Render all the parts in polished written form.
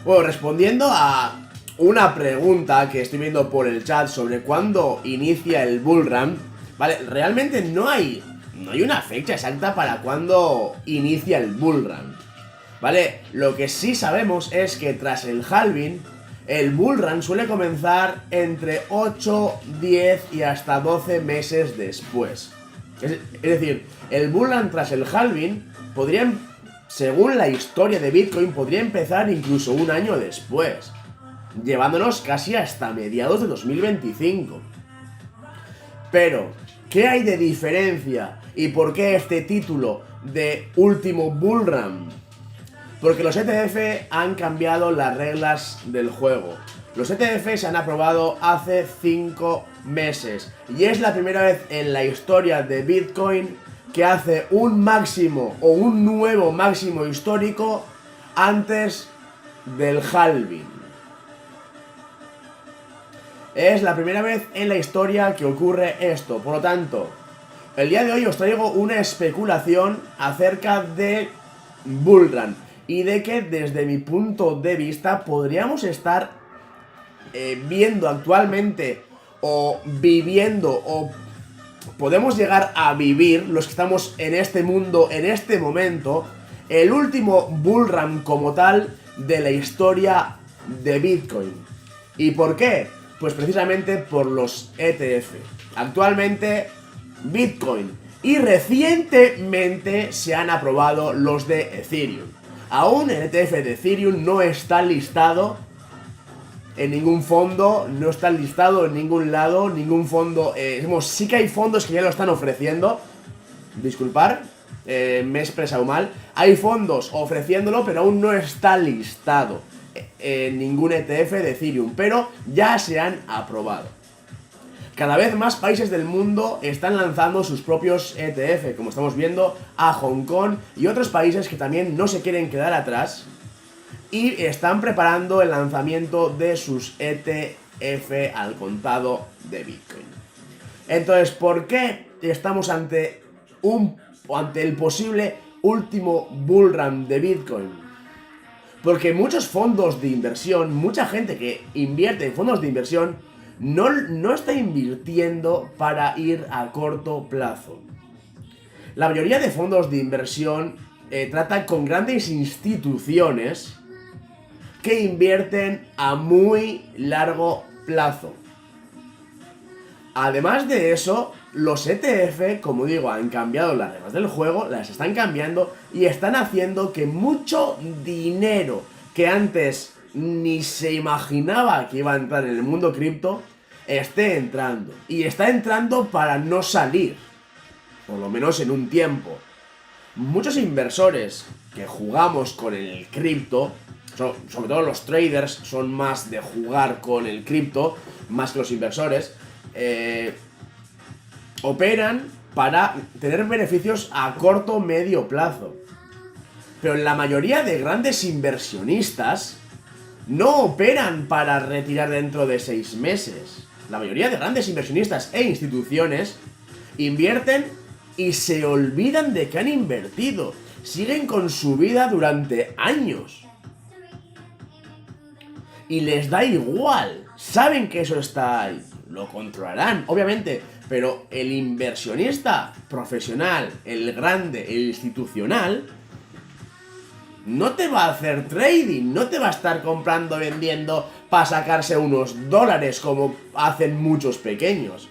Bueno, respondiendo a una pregunta que estoy viendo por el chat sobre cuándo inicia el bullrun, ¿vale? Realmente no hay una fecha exacta para cuándo inicia el bullrun, ¿vale? Lo que sí sabemos es que tras el halving, el bullrun suele comenzar entre 8, 10 y hasta 12 meses después. Es decir, el bullrun tras el halving podría, según la historia de Bitcoin, podría empezar incluso un año después, llevándonos casi hasta mediados de 2025. Pero, ¿qué hay de diferencia y por qué este título de último bullrun? Porque los ETF han cambiado las reglas del juego. Los ETF se han aprobado hace 5 meses y es la primera vez en la historia de Bitcoin que hace un máximo o un nuevo máximo histórico antes del halving. Es la primera vez en la historia que ocurre esto. Por lo tanto, el día de hoy os traigo una especulación acerca de bullrun y de que desde mi punto de vista podríamos estar viendo actualmente o viviendo o podemos llegar a vivir, los que estamos en este mundo en este momento, el último bullrun como tal de la historia de Bitcoin. ¿Y por qué? Pues precisamente por los ETF. Actualmente Bitcoin y recientemente se han aprobado los de Ethereum. Aún el ETF de Ethereum no está listado en ningún fondo, no está listado en ningún lado, ningún fondo. Sí que hay fondos que ya lo están ofreciendo. Disculpar, me he expresado mal. Hay fondos ofreciéndolo, pero aún no está listado en ningún ETF de Ethereum, pero ya se han aprobado. Cada vez más países del mundo están lanzando sus propios ETF, como estamos viendo a Hong Kong y otros países que también no se quieren quedar atrás y están preparando el lanzamiento de sus ETF al contado de Bitcoin. Entonces, ¿por qué estamos ante el posible último bullrun de Bitcoin? Porque muchos fondos de inversión, mucha gente que invierte en fondos de inversión no está invirtiendo para ir a corto plazo. La mayoría de fondos de inversión tratan con grandes instituciones que invierten a muy largo plazo. Además de eso, los ETF, como digo, han cambiado las reglas del juego, las están cambiando y están haciendo que mucho dinero que antes ni se imaginaba que iba a entrar en el mundo cripto esté entrando. Y está entrando para no salir, por lo menos en un tiempo. Muchos inversores que jugamos con el cripto, sobre todo los traders, son más de jugar con el cripto, más que los inversores, operan para tener beneficios a corto o medio plazo. Pero la mayoría de grandes inversionistas no operan para retirar dentro de 6 meses. La mayoría de grandes inversionistas e instituciones invierten y se olvidan de que han invertido. Siguen con su vida durante años. Y les da igual. Saben que eso está ahí. Lo controlarán, obviamente. Pero el inversionista profesional, el grande, el institucional, no te va a hacer trading, no te va a estar comprando, vendiendo para sacarse unos dólares como hacen muchos pequeños.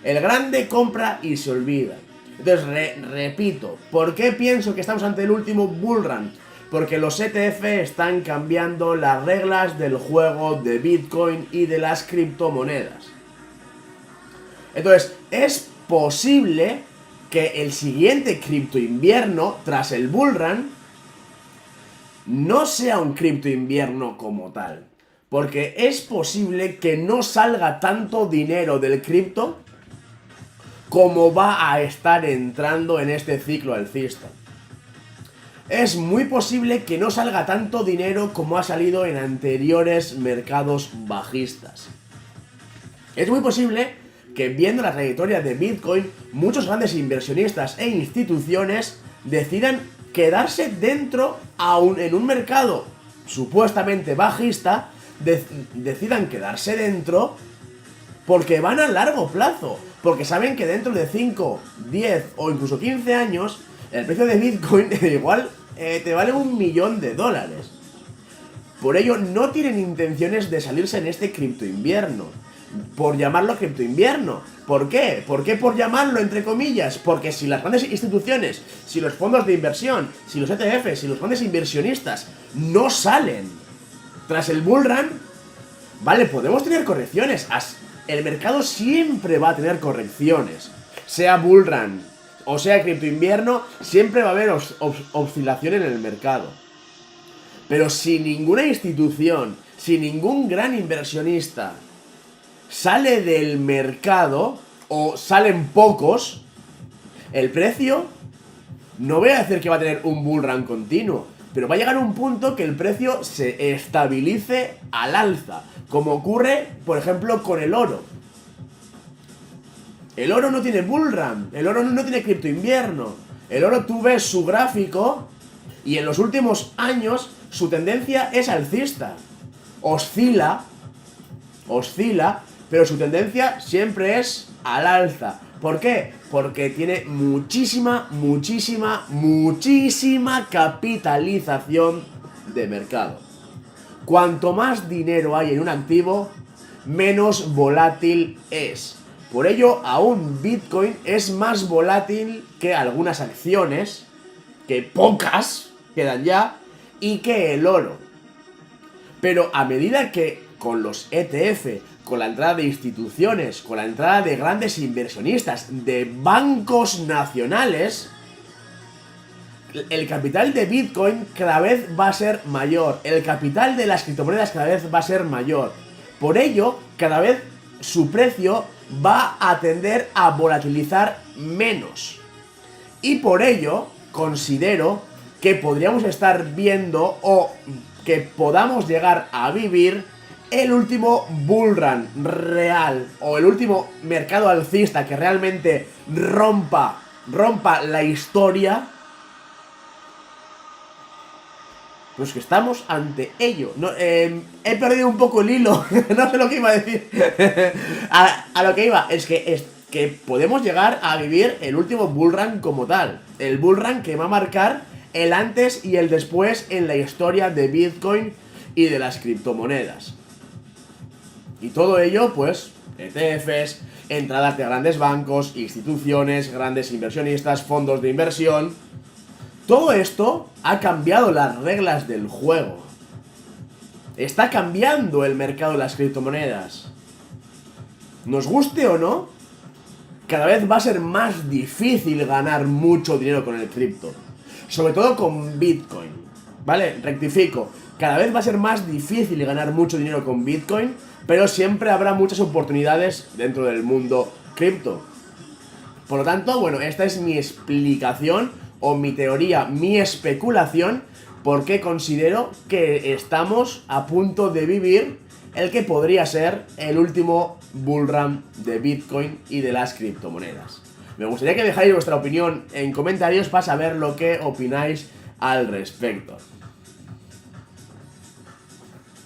El grande compra y se olvida. Entonces, repito, ¿por qué pienso que estamos ante el último bullrun? Porque los ETF están cambiando las reglas del juego de Bitcoin y de las criptomonedas. Entonces, es posible que el siguiente cripto invierno, tras el bullrun, no sea un cripto invierno como tal. Porque es posible que no salga tanto dinero del cripto como va a estar entrando en este ciclo alcista. Es muy posible que no salga tanto dinero como ha salido en anteriores mercados bajistas. Es muy posible que, viendo la trayectoria de Bitcoin, muchos grandes inversionistas e instituciones decidan quedarse dentro aún en un mercado supuestamente bajista decidan quedarse dentro porque van a largo plazo, porque saben que dentro de 5, 10 o incluso 15 años el precio de Bitcoin igual te vale $1.000.000. Por ello no tienen intenciones de salirse en este cripto invierno, por llamarlo cripto invierno. ¿Por qué? ¿Por qué por llamarlo entre comillas? Porque si las grandes instituciones, si los fondos de inversión, si los ETFs, si los grandes inversionistas no salen tras el bull run, vale, podemos tener correcciones. El mercado siempre va a tener correcciones, sea bull run o sea cripto invierno, siempre va a haber oscilación en el mercado. Pero si ninguna institución, si ningún gran inversionista sale del mercado, o salen pocos, el precio, no voy a decir que va a tener un bull run continuo, pero va a llegar un punto que el precio se estabilice al alza, como ocurre, por ejemplo, con el oro. El oro no tiene bull run, el oro no tiene cripto invierno. El oro, tú ves su gráfico y en los últimos años su tendencia es alcista. Oscila, pero su tendencia siempre es al alza. ¿Por qué? Porque tiene muchísima capitalización de mercado. Cuanto más dinero hay en un activo, menos volátil es. Por ello, aún Bitcoin es más volátil que algunas acciones, que pocas quedan ya, y que el oro. Pero a medida que con los ETF, con la entrada de instituciones, con la entrada de grandes inversionistas, de bancos nacionales, el capital de Bitcoin cada vez va a ser mayor, el capital de las criptomonedas cada vez va a ser mayor. Por ello, cada vez su precio va a tender a volatilizar menos. Y por ello, considero que podríamos estar viendo o que podamos llegar a vivir el último bull run real, o el último mercado alcista que realmente rompa la historia. Pues que estamos ante ello. No, he perdido un poco el hilo. No sé lo que iba a decir. a lo que iba es que podemos llegar a vivir el último bull run como tal. El bull run que va a marcar el antes y el después en la historia de Bitcoin y de las criptomonedas. Y todo ello, pues, ETFs, entradas de grandes bancos, instituciones, grandes inversionistas, fondos de inversión. Todo esto ha cambiado las reglas del juego. Está cambiando el mercado de las criptomonedas. Nos guste o no, cada vez va a ser más difícil ganar mucho dinero con el cripto. Sobre todo con Bitcoin. ¿Vale? Rectifico. Cada vez va a ser más difícil ganar mucho dinero con Bitcoin, pero siempre habrá muchas oportunidades dentro del mundo cripto. Por lo tanto, bueno, esta es mi explicación o mi teoría, mi especulación, porque considero que estamos a punto de vivir el que podría ser el último bull run de Bitcoin y de las criptomonedas. Me gustaría que dejáis vuestra opinión en comentarios para saber lo que opináis al respecto.